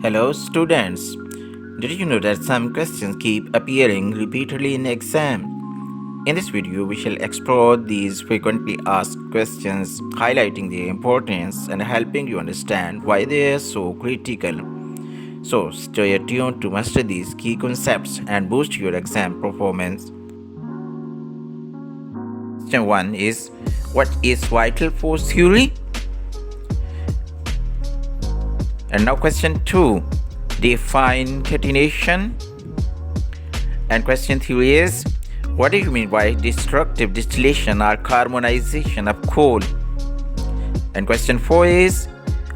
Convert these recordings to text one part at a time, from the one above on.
Hello students. Did you know that some questions keep appearing repeatedly in exam? In this video, we shall explore these frequently asked questions, highlighting their importance and helping you understand why they are so critical. So stay tuned to master these key concepts and boost your exam performance. Question 1 is, what is vital force theory? And now question 2, define catenation. And question 3 is, what do you mean by destructive distillation or carbonization of coal? And question 4 is,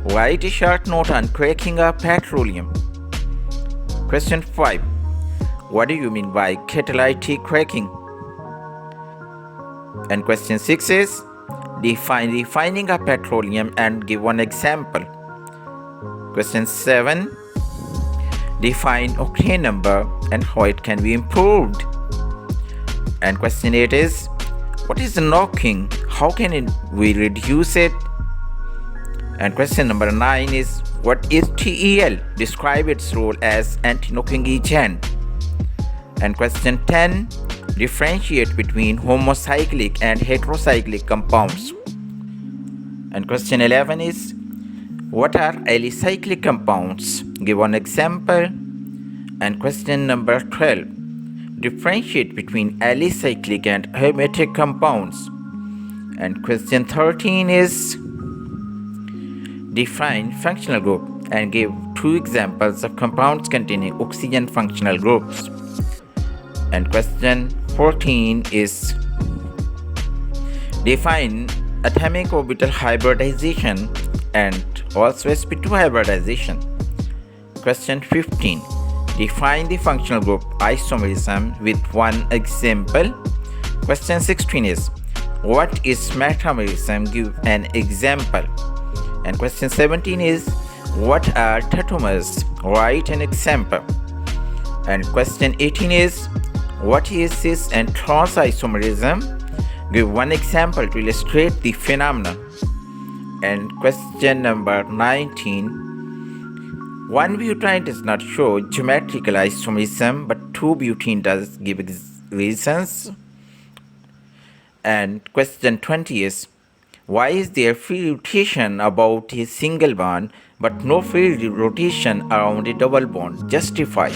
write a short note on cracking of petroleum. Question 5, what do you mean by catalytic cracking? And question 6 is, define refining of petroleum and give one example. Question 7, define octane number and how it can be improved. And question 8 is, what is knocking? How can we reduce it? And question number 9 is, what is TEL? Describe its role as anti-knocking agent. And question 10, differentiate between homocyclic and heterocyclic compounds. And question 11 is, what are alicyclic compounds? Give one example. And question number 12, differentiate between alicyclic and aromatic compounds. And question 13 is, define functional group and give 2 examples of compounds containing oxygen functional groups. And question 14 is, define atomic orbital hybridization and also sp2 hybridization. Question 15, define the functional group isomerism with one example. Question 16 is, what is metamerism? Give an example. And question 17 is, what are tautomers? Write an example. And question 18 is, what is cis and trans isomerism? Give one example to illustrate the phenomenon. And question number 19, 1-butene does not show geometrical isomerism, but 2-butene does. Give reasons. And question 20 is, why is there free rotation about a single bond but no free rotation around a double bond? Justify.